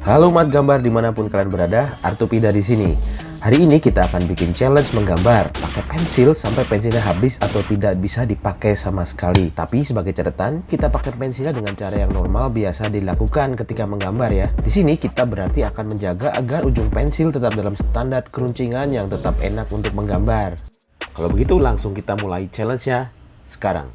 Halo umat gambar dimanapun kalian berada, Artupida di sini. Hari ini kita akan bikin challenge menggambar pakai pensil sampai pensilnya habis atau tidak bisa dipakai sama sekali. Tapi sebagai catatan, kita pakai pensilnya dengan cara yang normal biasa dilakukan ketika menggambar ya. Di sini kita berarti akan menjaga agar ujung pensil tetap dalam standar keruncingan yang tetap enak untuk menggambar. Kalau begitu langsung kita mulai challenge-nya sekarang.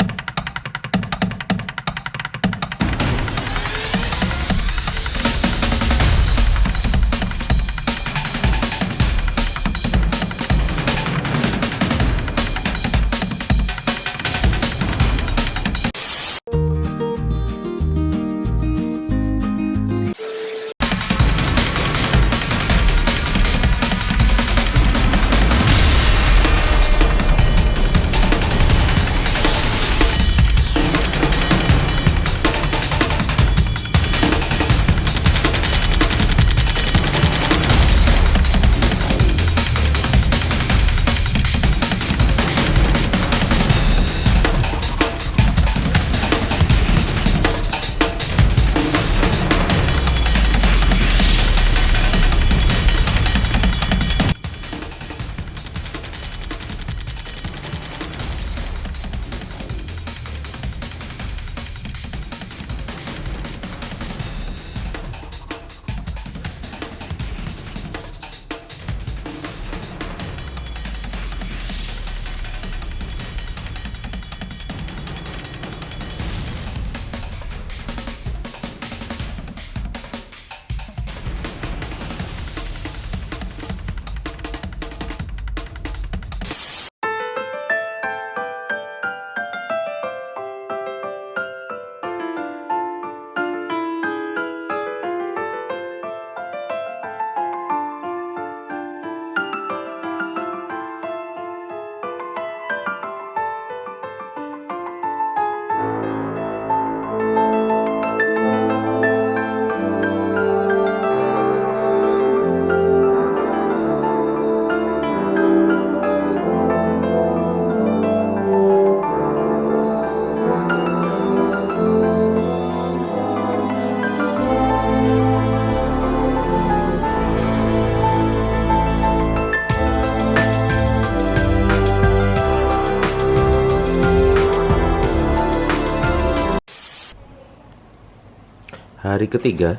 Hari ketiga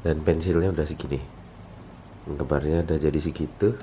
dan pensilnya udah segini, gambarnya udah jadi segitu.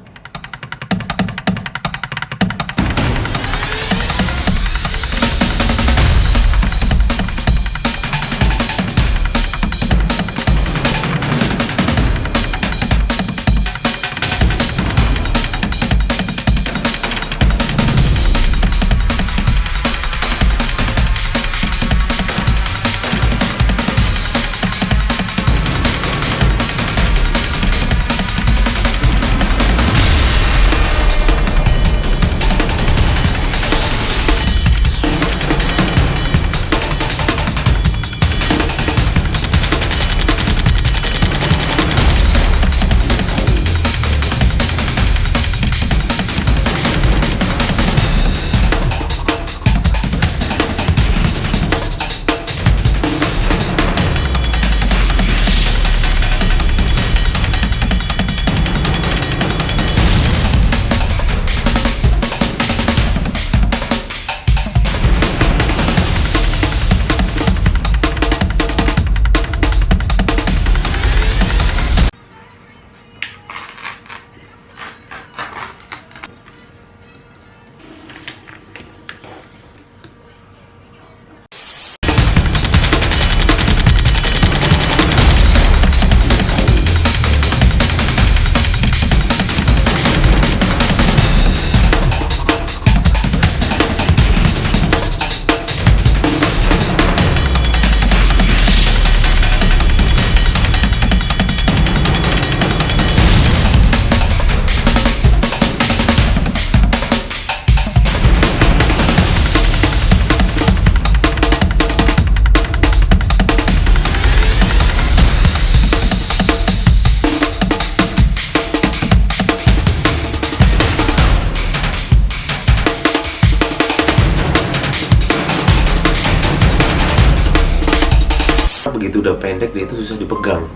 begitu udah pendek dia itu susah dipegang.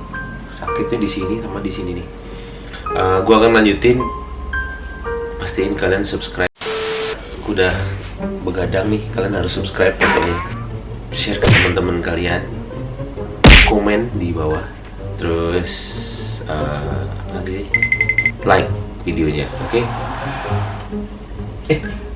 Sakitnya di sini sama di sini nih. Gua akan lanjutin. Pastiin kalian subscribe. Udah begadang nih, kalian harus subscribe pokoknya. Share ke teman-teman kalian. Komen di bawah. Terus lagi like videonya, oke?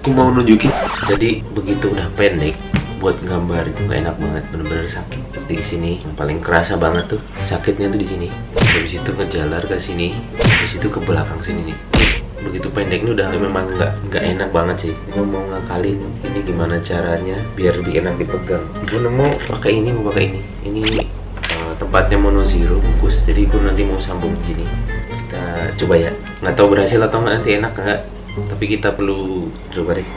Aku mau nunjukin. Jadi begitu udah pendek, buat gambar itu gak enak banget, bener-bener sakit di sini. Yang paling kerasa banget tuh sakitnya tuh di sini. Habis itu ngejalar ke sini, habis itu ke belakang sini nih. Begitu pendek ini udah memang nggak enak banget sih. Gue mau ngakalin ini gimana caranya biar lebih enak dipegang. Gue nemu pakai ini, mau pakai ini. Ini tempatnya mono zero bungkus. Jadi gue nanti mau sambung gini. Kita coba ya. Nggak tahu berhasil atau nggak, nanti enak nggak. Tapi kita perlu coba deh.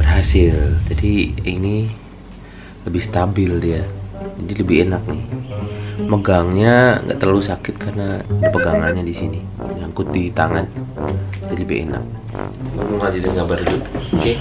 Berhasil. Jadi ini lebih stabil dia. Jadi lebih enak nih. Megangnya nggak terlalu sakit karena ada pegangannya di sini, nyangkut di tangan, jadi lebih enak. Mau ngadirin gambar dulu, oke?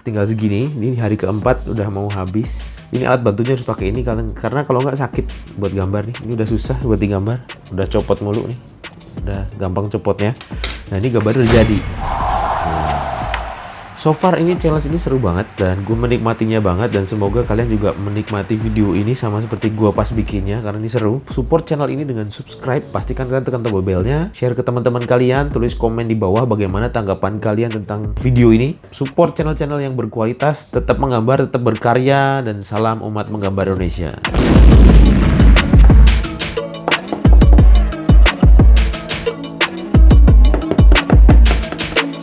Tinggal segini, ini hari keempat udah mau habis. Ini alat bantunya harus pakai ini karena kalau nggak sakit buat gambar nih. Ini udah susah buat digambar, udah copot mulu nih, udah gampang copotnya. Nah ini gambar udah jadi. So far ini challenge ini seru banget dan gue menikmatinya banget, dan semoga kalian juga menikmati video ini sama seperti gue pas bikinnya karena ini seru. Support channel ini dengan subscribe, pastikan kalian tekan tombol belnya, share ke teman-teman kalian, tulis komen di bawah bagaimana tanggapan kalian tentang video ini. Support channel-channel yang berkualitas, tetap menggambar, tetap berkarya, dan salam umat menggambar Indonesia.